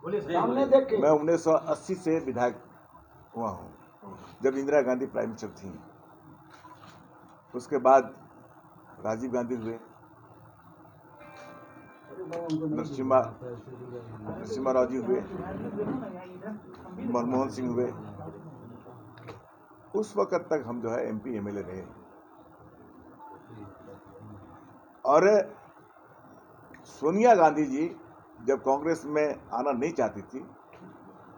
सामने देख के मैं 1980 से विधायक हुआ हूँ, जब इंदिरा गांधी प्राइम मिनिस्टर थी। उसके बाद राजीव गांधी हुए, नरसिम्हा राव जी हुए, मनमोहन सिंह हुए। उस वक्त तक हम जो है MP MLA रहे। और सोनिया गांधी जी जब कांग्रेस में आना नहीं चाहती थी,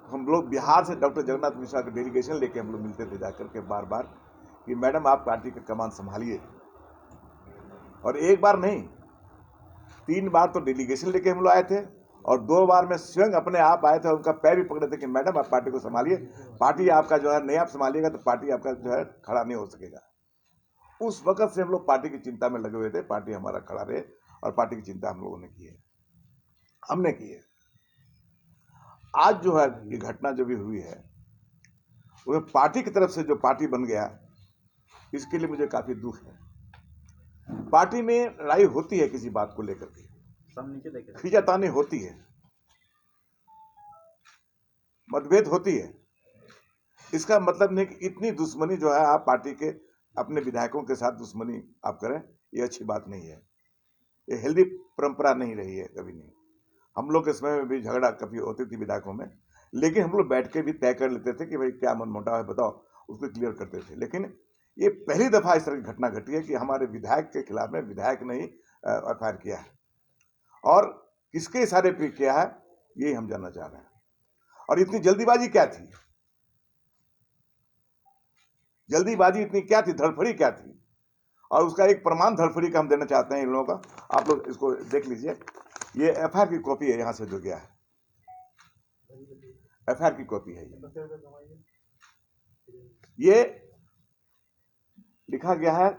हम लोग बिहार से डॉक्टर जगन्नाथ मिश्रा का डेलीगेशन लेके हम लोग मिलते थे जाकर के बार बार कि मैडम आप पार्टी का कमान संभालिए। और एक बार नहीं, 3 बार तो डेलीगेशन लेके हम लोग आए थे, और 2 बार में स्वयं अपने आप आए थे और उनका पैर भी पकड़े थे कि मैडम आप पार्टी को संभालिए, पार्टी आपका जो है नहीं आप संभालिएगा तो पार्टी आपका जो है खड़ा नहीं हो सकेगा। उस वक्त से हम लोग पार्टी की चिंता में लगे हुए थे, पार्टी हमारा खड़ा रहे, और पार्टी की चिंता हम लोगों ने की है, हमने की है। आज जो है ये घटना जो भी हुई है, वो पार्टी की तरफ से जो पार्टी बन गया, इसके लिए मुझे काफी दुख है। पार्टी में लड़ाई होती है किसी बात को लेकर के, खींचातानी होती है, मतभेद होती है। इसका मतलब नहीं कि इतनी दुश्मनी जो है आप पार्टी के अपने विधायकों के साथ दुश्मनी आप करें, ये अच्छी बात नहीं है। ये हेल्दी परंपरा नहीं रही है, कभी नहीं। हम लोग के समय में भी झगड़ा कभी होती थी विधायकों में, लेकिन हम लोग बैठ के भी तय कर लेते थे कि भाई क्या मनमुटाव है बताओ, उसको क्लियर करते थे। लेकिन ये पहली दफा इस तरह की घटना घटी है कि हमारे विधायक के खिलाफ में विधायक ने ही FIR किया है, और किसके इशारे पे किया है यही हम जानना चाह रहे हैं। और इतनी जल्दीबाजी क्या थी, जल्दीबाजी इतनी क्या थी, धड़फड़ी क्या थी? और उसका एक प्रमाण धड़फड़ी का हम देना चाहते हैं इन लोगों का। आप लोग इसको देख लीजिए, ये FIR की कॉपी है, यहां से जो गया है FIR की कॉपी है। ये लिखा गया है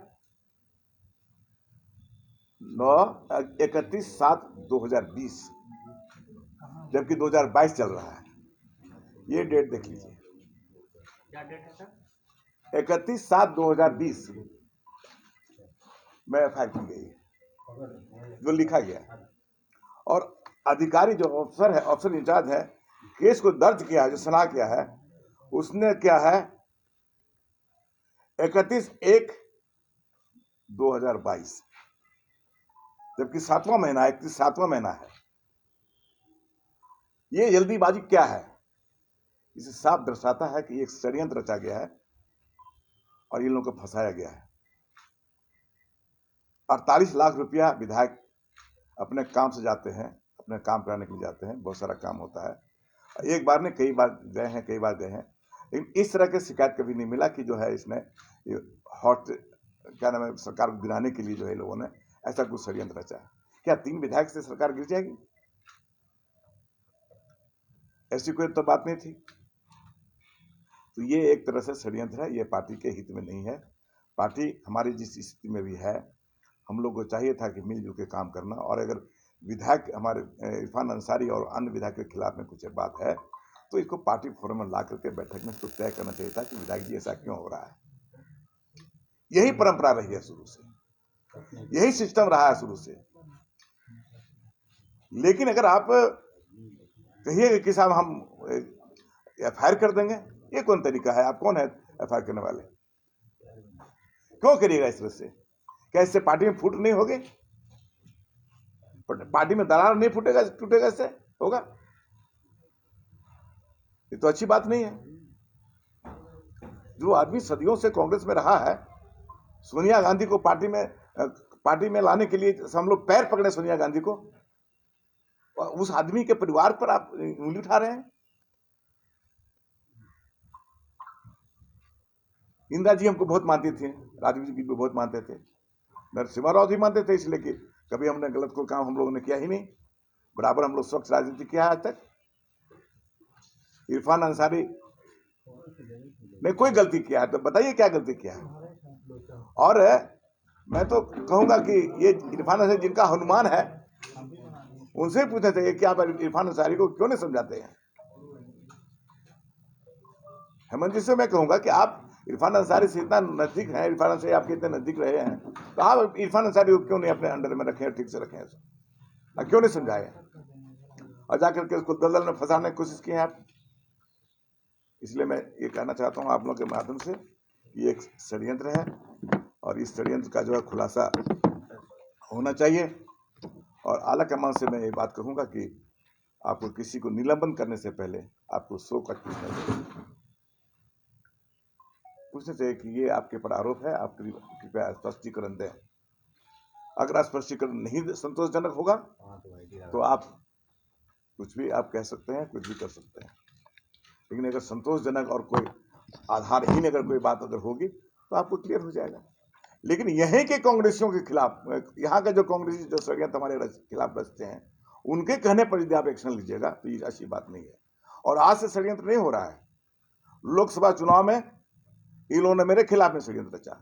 31/7/2020, जबकि 2022 चल रहा है। ये डेट देख लीजिए, क्या डेट है सर? 31/7/2020 में FIR की गई है, जो लिखा गया है। और अधिकारी जो अफसर है, अफसर इंचार्ज है, केस को दर्ज किया है, जो सुना किया है, उसने क्या है 31/1/2022, जबकि 7वां महीना है, 7वां महीना है। ये जल्दीबाजी क्या है? इसे साफ दर्शाता है कि एक षड्यंत्र रचा गया है और इन लोगों को फंसाया गया है। 48 लाख रुपया विधायक अपने काम से जाते हैं, अपने काम कराने के लिए जाते हैं, बहुत सारा काम होता है। एक बार नहीं, कई बार गए हैं, कई बार गए हैं, लेकिन इस तरह के शिकायत कभी नहीं मिला कि जो है इसने हॉट क्या नाम है सरकार को गिराने के लिए जो है लोगों ने ऐसा कुछ षड्यंत्र रचा है। क्या 3 विधायक से सरकार गिर जाएगी? ऐसी कोई तो बात नहीं थी। तो ये एक तरह से षड्यंत्र है, ये पार्टी के हित में नहीं है। पार्टी हमारी जिस स्थिति में भी है, हम लोग को चाहिए था कि मिलजुल के काम करना। और अगर विधायक हमारे इरफान अंसारी और अन्य विधायक के खिलाफ में कुछ बात है, तो इसको पार्टी फोरम में ला करके बैठक में इसको तय करना चाहिए था कि विधायक जी ऐसा क्यों हो रहा है। यही परंपरा रही है शुरू से, यही सिस्टम रहा है शुरू से। लेकिन अगर आप कहिए कि साहब हम FIR कर देंगे, ये कौन तरीका है? आप कौन है FIR करने वाले? क्यों करिएगा इस तरह से? क्या इससे पार्टी में फूट नहीं होगी? पार्टी में दरार नहीं फूटेगा, टूटेगा? इससे होगा? ये तो अच्छी बात नहीं है। जो आदमी सदियों से कांग्रेस में रहा है, सोनिया गांधी को पार्टी में लाने के लिए हम लोग पैर पकड़े सोनिया गांधी को, उस आदमी के परिवार पर आप उंगली उठा रहे हैं। इंदिरा जी हमको बहुत मानती थी, राजीव जी भी बहुत मानते थे, नरसिम्हा राव जी मानते थे, इसलिए कि कभी हमने गलत कोई काम हम लोगों ने किया ही नहीं। बराबर हम लोग स्वच्छ राजनीति किया है आज तक। इरफान अंसारी ने कोई गलती किया है तो बताइए क्या गलती किया है? और मैं तो कहूंगा कि ये इरफान अंसारी जिनका हनुमान है, उनसे पूछना चाहिए कि आप इरफान अंसारी को क्यों नहीं समझाते हैं। हेमंत जी से मैं कहूंगा कि आप इरफान अंसारी से इतना नजदीक हैं, इरफान अंसारी आपके इतने नजदीक रहे हैं, तो आप इरफान अंसारी को क्यों नहीं अपने अंडर में रखें, ठीक से रखें, क्यों नहीं समझाए? और जाकर के उसको दलदल में फंसाने की कोशिश की है आप। इसलिए मैं ये कहना चाहता हूँ आप लोगों के माध्यम से, ये एक षड्यंत्र है और इस षड्यंत्र का जो है खुलासा होना चाहिए। और आला कमान से मैं ये बात कहूँगा कि आपको किसी को निलंबन करने से पहले आपको 100 का पूछना चाहिए कि ये आपके पर आरोप है, आप कृपया स्पष्टीकरण दें। अगर स्पष्टीकरण नहीं संतोषजनक होगा तो आप कुछ भी आप कह सकते हैं, कुछ भी कर सकते हैं, लेकिन अगर संतोषजनक और कोई आधारहीन अगर कोई बात अगर होगी तो आपको क्लियर हो जाएगा। लेकिन यहीं के कांग्रेसियों के खिलाफ, यहाँ का जो कांग्रेसी जो षड्यंत्र हमारे खिलाफ रचते हैं, उनके कहने पर यदि आप एक्शन लीजिएगा तो ये अच्छी बात नहीं है। और आज से षड्यंत्र नहीं हो रहा है, लोकसभा चुनाव में इन लोगों ने मेरे खिलाफ में षड्यंत्र रचा,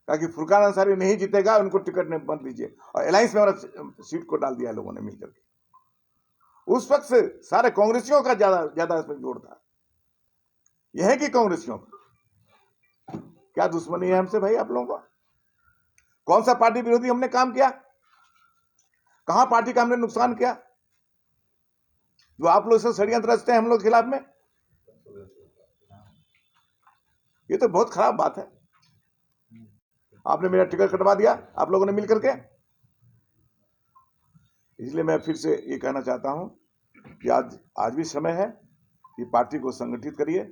कहा कि फुरकान अंसारी नहीं जीतेगा, उनको टिकट नहीं बंद दीजिए, और अलायंस में सीट को डाल दिया लोगों ने मिलकर के। उस वक्त से सारे कांग्रेसियों का ज्यादा इसमें जोर था, यह है कि कांग्रेसियों क्या दुश्मनी है हमसे भाई आप लोगों का? कौन सा पार्टी विरोधी हमने काम किया? कहां पार्टी का हमने नुकसान किया जो आप लोग से षड्यंत्र रचते हैं हम लोग के खिलाफ में? ये तो बहुत खराब बात है। आपने मेरा टिकट कटवा दिया आप लोगों ने मिलकर के। इसलिए मैं फिर से ये कहना चाहता हूं कि आज भी समय है कि पार्टी को संगठित करिए,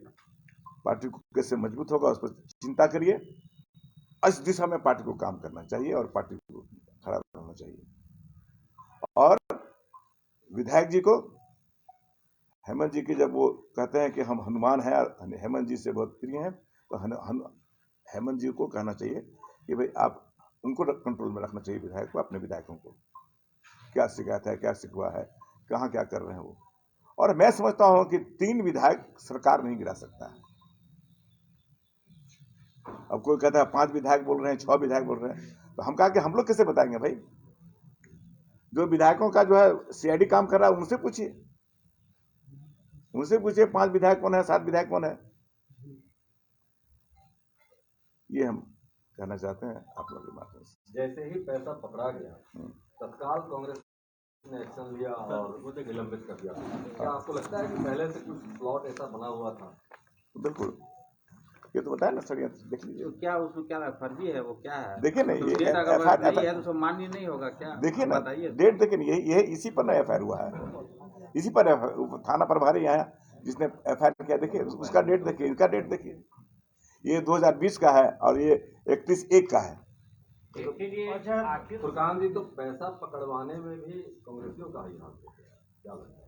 पार्टी को कैसे मजबूत होगा उस पर चिंता करिए। इस दिशा में पार्टी को काम करना चाहिए और पार्टी को खड़ा रहना चाहिए। और विधायक जी को, हेमंत जी की जब वो कहते हैं कि हम हनुमान हैं, हेमंत जी से बहुत प्रिय हैं, तो हेमंत जी को कहना चाहिए कि भाई आप उनको कंट्रोल में रखना चाहिए, विधायक को, अपने विधायकों को। क्या शिकायत है, क्या शिकवा है, कहाँ क्या कर रहे हैं वो। और मैं समझता हूं कि 3 विधायक सरकार नहीं गिरा सकता है। अब कोई कहता है 5 विधायक बोल रहे हैं, 6 विधायक बोल रहे हैं, तो हम कहा कि हम लोग कैसे बताएंगे भाई? जो विधायकों का जो है सीआईडी काम कर रहा है उनसे पूछिए, 5 विधायक कौन है, 7 विधायक कौन है। ये हम कहना चाहते हैं आप लोगों के माध्यम से। जैसे ही पैसा पकड़ा गया तत्काल कांग्रेस ने एक्शन लिया और उसे निलंबित कर दिया। क्या आपको लगता है कि पहले से कुछ प्लॉट ऐसा बना हुआ था? बिल्कुल, ये तो बताया ना षड्यंत्र, देख लीजिए। तो क्या उसमें क्या फर्जी है, वो क्या है? देखिए ना, तो ये डेट अगर नहीं है तो मान्य नहीं होगा क्या? देखिए ना, बताइए। डेट देखिए ना, ये इसी पर ना एफआईआर हुआ है, इसी पर थाना प्रभारी आया जिसने एफआईआर किया, देखिए उसका डेट देखिए, इनका डेट देखिए, ये 2020 का है और ये 31/1 का है। फुरकान जी, तो पैसा पकड़वाने में भी कांग्रेसियों का ही हाथ है, क्या लगता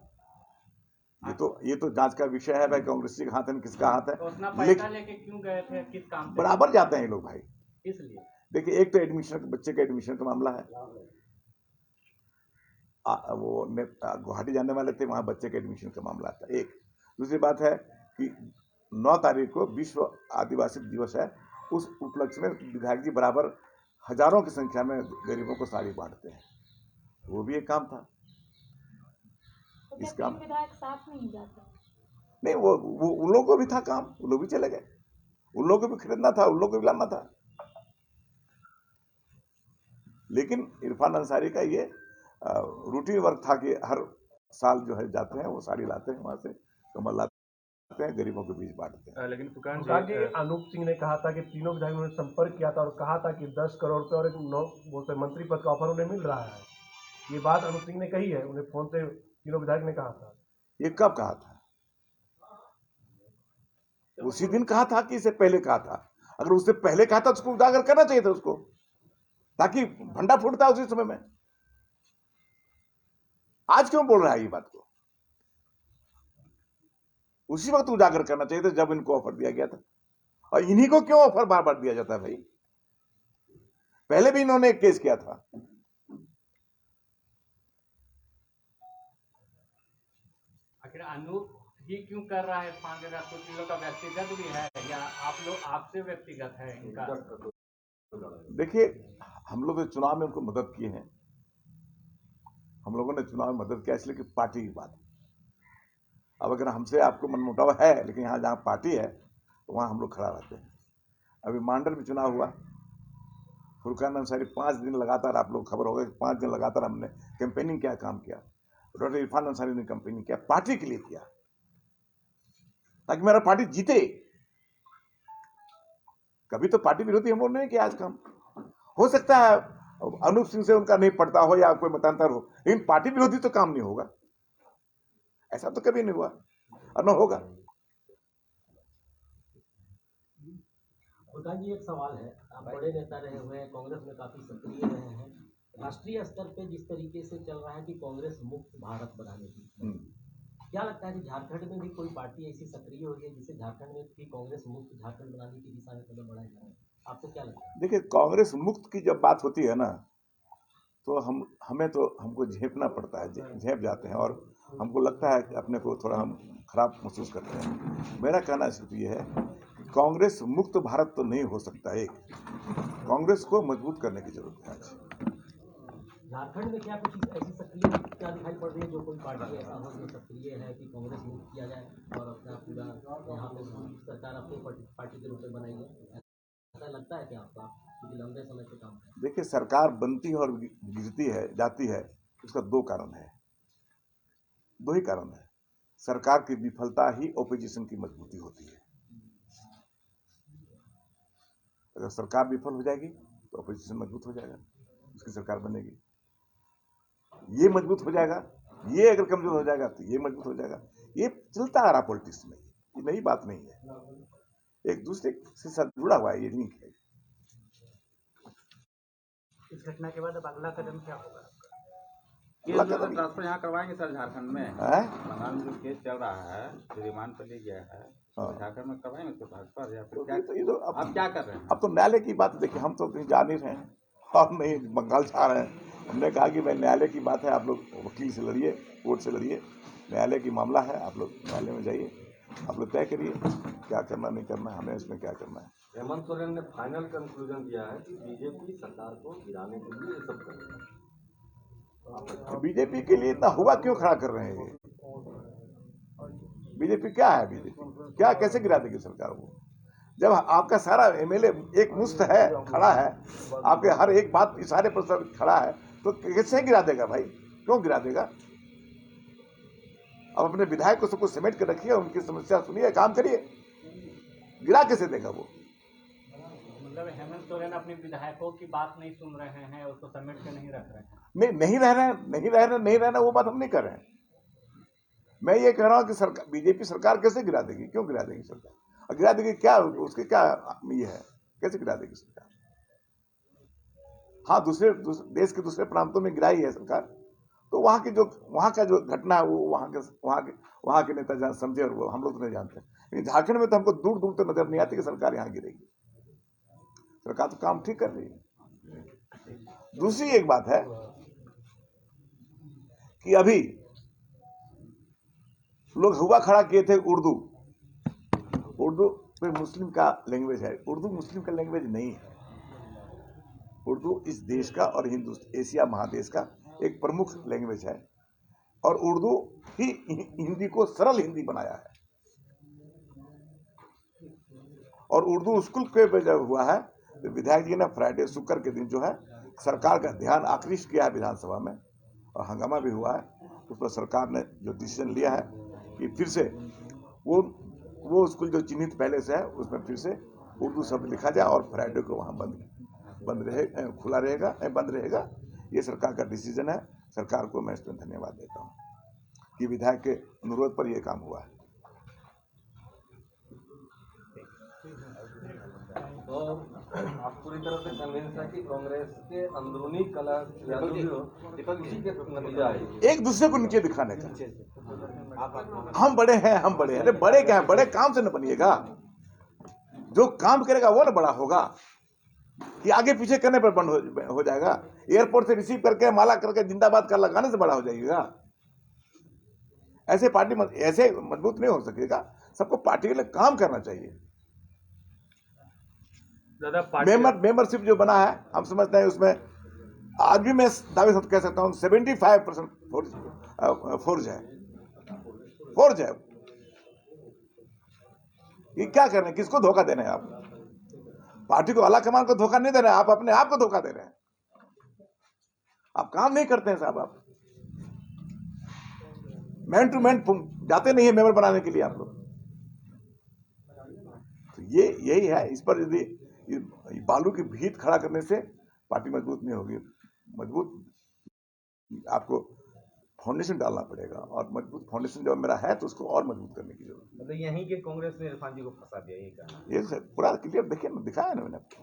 है? ये तो जांच का विषय है भाई, कांग्रेसी का हाथ है किसका हाथ है। तो उतना पैसा लेके क्यों गए थे, किस काम से? बराबर जाते हैं ये लोग भाई। इसलिए देखिए, एक तो एडमिशन, बच्चे के एडमिशन का मामला है, वो गुवाहाटी जाने वाले थे, वहां बच्चे के एडमिशन का मामला था एक। दूसरी बात है कि 9 तारीख को विश्व आदिवासी दिवस है, उस उपलक्ष्य में विधायक जी बराबर हजारों की संख्या में गरीबों को साड़ी बांटते हैं, वो भी एक काम था। तो इस क्या काम 3 विधायक साथ नहीं जाते? नहीं, वो उन लोगों को भी था काम, उन लोग भी चले गए, उन लोगों को भी खरीदना था, उन लोगों को भी लाना था। लेकिन इरफान अंसारी का ये रूटीन वर्क था कि हर साल जो है जाते हैं, वो साड़ी लाते हैं, वहां से कमल लाते हैं, गरीबों के बीच बांटते हैं। लेकिन फुरकान जी, अनूप सिंह ने कहा था कि तीनों विधायकों ने संपर्क किया था और कहा था कि 10 करोड़ रुपए और एक बोलते मंत्री पद का ऑफर उन्हें मिल रहा है। ये बात अनूप सिंह ने कही है, उन्हें फोन से तीनों विधायक ने कहा था। ये कब कहा था? उसी दिन कहा था कि इससे पहले कहा था? अगर उससे पहले कहा था तो उसको उजागर करना चाहिए था उसको, ताकि भंडा फूटता उसी समय में। आज क्यों बोल रहा है ये बात को? उसी वक्त उजागर करना चाहिए था जब इनको ऑफर दिया गया था। और इन्हीं को क्यों ऑफर बार बार दिया जाता है भाई? पहले भी इन्होंने एक केस किया था। आखिर अनूप ही क्यों कर रहा है 5,000? कुछ लोग का व्यक्तिगत भी है या आप लोग आपसे व्यक्तिगत है इनका? देखिए, हम लोग चुनाव में उनको मदद किए हैं, हम लोगों ने चुनाव में मदद किया इसलिए कि पार्टी की बात है। अब अगर हमसे आपको मनमुटाव है, लेकिन यहाँ जहाँ पार्टी है तो वहाँ हम लोग खड़ा रहते हैं। अभी मांडर में चुनाव हुआ, फुरकान अंसारी 5 दिन लगातार, आप लोग खबर होगा कि 5 दिन लगातार हमने कैंपेनिंग क्या काम किया। डॉक्टर इरफान अंसारी ने कंपेनिंग किया, पार्टी के लिए किया, ताकि मेरा पार्टी जीते। कभी तो पार्टी विरोधी हम लोग नहीं किया आज काम। हो सकता है अनूप सिंह से उनका नहीं पड़ता हो या कोई मतांतर हो, लेकिन पार्टी विरोधी तो काम नहीं होगा। ऐसा तो कभी नहीं हुआ और न होगा। प्रकाश जी, एक सवाल है, आप बड़े नेता रहे हुए हैं, कांग्रेस में काफी सक्रिय रहे हैं। राष्ट्रीय स्तर पे जिस तरीके से चल रहा है कि कांग्रेस मुक्त भारत बनाने की, क्या लगता है कि झारखंड में भी कोई पार्टी ऐसी सक्रिय हो गई जिससे झारखंड में भी कांग्रेस मुक्त झारखंड बनाने की दिशा में कदम बढ़ाए जा रहे हैं? आपको क्या लगता है? देखिए, कांग्रेस मुक्त की जब बात होती है ना, तो हमको झेपना पड़ता है, झेप जाते हैं और हमको लगता है कि अपने को थोड़ा हम खराब महसूस करते हैं। मेरा कहना सिर्फ ये है कि कांग्रेस मुक्त भारत तो नहीं हो सकता। एक कांग्रेस को मजबूत करने की जरूरत है आज। झारखंड में क्या कुछ ऐसी सक्रिय क्या दिखाई पड़ रही है जो कोई पार्टी ऐसा हो जो सक्रिय है कि कांग्रेस मुक्त किया जाए और अपना पूरा यहाँ पे सरकार अपनी पार्टी के रूप में बनाई है? ऐसा लगता है कि आपका लंबे समय से काम है? देखिए, सरकार बनती है और गिरती है, जाती है, उसका दो कारण है, दो ही कारण है। सरकार की विफलता ही ओपोजिशन की मजबूती होती है। अगर सरकार विफल हो जाएगी तो ओपोजिशन मजबूत हो जाएगा, उसकी सरकार बनेगी। ये मजबूत हो जाएगा, ये अगर कमजोर हो जाएगा तो ये मजबूत हो जाएगा। ये चलता आ रहा पॉलिटिक्स में, ये नई बात नहीं है, एक दूसरे से साथ जुड़ा हुआ है, ये लिंक है। इस घटना के बाद अब अगला कदम क्या होगा? ट्रांसफर यहाँ करवाएंगे सर झारखंड में? बंगाल में जो केस चल रहा है, जो रिमांड पर ले गया है, तो झारखंड में करवाएंगे उसको ट्रांसफर या फिर क्या? आप क्या कर रहे हैं? अब तो न्यायालय की बात देखिए, हम तो कहीं जा नहीं रहे हैं और नहीं बंगाल जा रहे हैं। हमने कहा कि भाई न्यायालय की बात है, आप लोग वकील से लड़िए, कोर्ट से लड़िए, न्यायालय की मामला है, आप लोग न्यायालय में जाइए, आप लोग तय करिए क्या करना नहीं करना, हमें इसमें क्या करना है। हेमंत सोरेन ने फाइनल कंक्लूजन दिया है कि बीजेपी सरकार को गिराने के लिए ये सब कर रही है। बीजेपी के लिए इतना हुआ क्यों खड़ा कर रहे हैं? बीजेपी क्या है? बीजेपी क्या कैसे गिरा देगी सरकार को? जब आपका सारा एमएलए एक मुश्त है, खड़ा है, आपके हर एक बात इशारे पर सब खड़ा है, तो कैसे गिरा देगा भाई? क्यों गिरा देगा? अब अपने विधायक को सबको समेट कर रखिए, उनकी समस्या सुनिए, काम करिए, गिरा कैसे देगा वो? मतलब हेमंत सोरेन अपने विधायकों की बात नहीं सुन रहे हैं, उसको समेट के नहीं रख रहे हैं। नहीं रहना वो बात हम नहीं कर रहे हैं। मैं ये कह रहा हूं कि सरकार, बीजेपी सरकार कैसे गिरा देगी? क्यों गिरा देगी सरकार? और गिरा देगी क्या? उसके क्या ये है? कैसे गिरा देगी सरकार? हाँ, दूसरे देश के दूसरे प्रांतों में गिराई है सरकार, तो वहां का जो घटना है वो वहां के नेता समझे, और वो हम लोग तो नहीं जानते। लेकिन झारखंड में तो हमको दूर दूर तक नजर नहीं आती कि सरकार यहाँ गिरेगी। सरकार तो काम ठीक कर रही है। दूसरी एक बात है कि अभी लोग हुआ खड़ा किए थे उर्दू पे मुस्लिम का लैंग्वेज है। उर्दू मुस्लिम का लैंग्वेज नहीं है। उर्दू इस देश का और एशिया महादेश का एक प्रमुख लैंग्वेज है, और उर्दू ही हिंदी को सरल हिंदी बनाया है। और उर्दू स्कूल के जब हुआ है तो विधायक जी ने फ्राइडे शुक्र के दिन जो है सरकार का ध्यान आकृष्ट किया है विधानसभा में, और हंगामा भी हुआ है। उस पर सरकार ने जो डिसीजन लिया है कि फिर से वो स्कूल जो चिन्हित पहले से है उसमें फिर से उर्दू शब्द लिखा जाए, और फ्राइडे को वहाँ खुला रहेगा, बंद रहेगा। ये सरकार का डिसीजन है। सरकार को मैं इसमें धन्यवाद देता हूँ कि विधायक के अनुरोध पर यह काम हुआ है। तो आप पूरी तरह से कन्विंस है कि कांग्रेस के अंदरूनी कलह उसी के नतीजा है, एक दूसरे को नीचे दिखाने का। हम बड़े हैं, अरे बड़े क्या है? बड़े काम से न बनिएगा। जो काम करेगा वो ना बड़ा होगा, कि आगे पीछे करने पर बंद हो जाएगा। एयरपोर्ट से रिसीव करके माला करके जिंदाबाद कर लगाने से बड़ा हो जाएगा। ऐसे पार्टी ऐसे मजबूत नहीं हो सकेगा। सबको पार्टी के लिए काम करना चाहिए। मेंबरशिप जो बना है, हम समझते हैं उसमें आज भी मैं दावे से कह सकता हूं 75% फोर्ज है। ये क्या कर रहे हैं? किसको धोखा दे रहे हैं आप? पार्टी को, आला कमान को धोखा नहीं दे रहे हैं, आप अपने आप को धोखा दे रहे हैं। आप काम नहीं करते हैं साहब। आप मैन टू मैन जाते नहीं है मेंबर बनाने के लिए आप लोग। तो ये यही है। इस पर यदि बालू की भीत खड़ा करने से पार्टी मजबूत नहीं होगी। मजबूत आपको फाउंडेशन डालना पड़ेगा, और मजबूत फाउंडेशन जब मेरा है तो उसको और मजबूत करने की जरूरत है। मतलब यहीं के कांग्रेस ने इरफान जी को फंसा दिया, यही कहना। ये पूरा क्लियर देखिए ना, दिखाया ना मैंने आपको,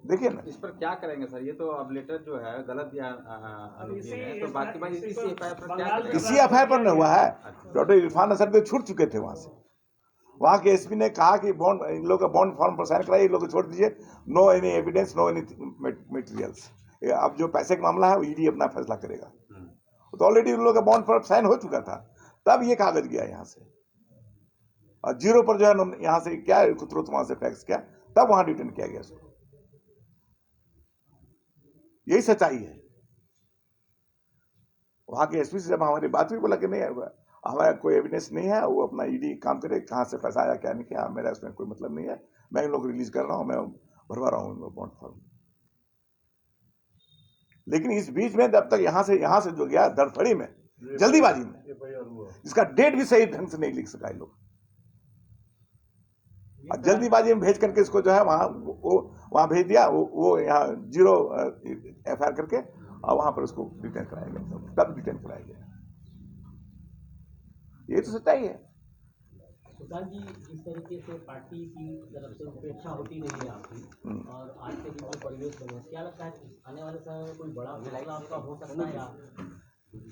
देखिए ना। इस पर क्या करेंगे सर? ये तो अब लेटर जो है गलत दिया है, तो बाकी बात इसी एफआईआर पर क्या करेंगे? इसी एफआईआर पर न हुआ है। डॉक्टर इरफान असद तो छूट चुके थे वहां से। वहां के एसपी ने कहा कि बॉन्ड, इन लोगों का बॉन्ड फॉर्म पर साइन कराइए, इन लोगों को छोड़ दीजिए, no any evidence, no any materials. अब जो पैसे का मामला है वो ईडी अपना फैसला करेगा। तो ऑलरेडी उन लोगों का बॉन्ड फॉर्म साइन हो चुका था, तब ये कागज गया यहाँ से, और जीरो पर जो है यहाँ से क्या तुरंत वहां से फैक्स किया, तब वहां डिटेन किया गया उसको। यही सच्चाई है। वहां के एसपी से जब हमारी बात हुई, बोला कि नहीं हमारा कोई एविडेंस नहीं है, वो अपना ईडी काम करे, कहां से पैसा आया क्या नहीं किया, मेरा इसमें कोई मतलब नहीं है, मैं इन लोग को रिलीज कर रहा हूं, मैं भरवा रहा हूं इन लोग बॉन्ड फॉर्म। लेकिन इस बीच में जब तक यहां से जो गया धड़फड़ी में, जल्दीबाजी में, इसका डेट भी सही ढंग से नहीं लिख सका लोग, जल्दीबाजी में भेज करके इसको जो है वहां भेज दिया, वो यहाँ जीरो एफआईआर करके, और वहां पर उसको डिटेन कराया गया, तब डिटेन कराया गया। ये तो सच्चाई है। सुशांत जी, जिस तरीके से पार्टी की तरफ से उपेक्षा होती रही है आपकी, और आज के दिन जो परिवेश बने, क्या लगता है आने वाले समय में कोई बड़ा फैसला आपका हो सकता है? या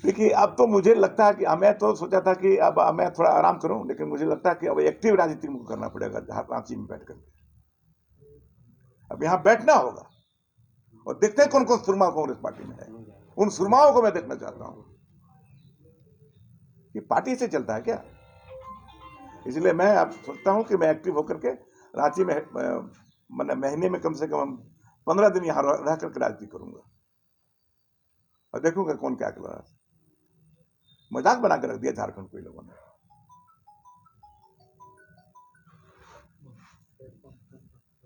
देखिए, अब तो मुझे लगता है कि मैं तो सोचा था कि अब मैं थोड़ा आराम करूं, लेकिन मुझे लगता है कि अब एक्टिव राजनीति मुझको करना पड़ेगा रांची में बैठ करके। अब यहाँ बैठना होगा और देखते हैं कौन कौन सुरमा कांग्रेस पार्टी में है। उन सुरमाओं को मैं देखना चाहता हूं कि पार्टी से चलता है क्या। इसलिए मैं अब सोचता हूं कि मैं एक्टिव होकर के रांची में मतलब महीने में कम से कम 15 दिन यहां रह करके राजनीति करूंगा, और देखूंगा कौन क्या कर रहा है। मजाक बना कर रख दिया झारखंड को इन लोगों ने।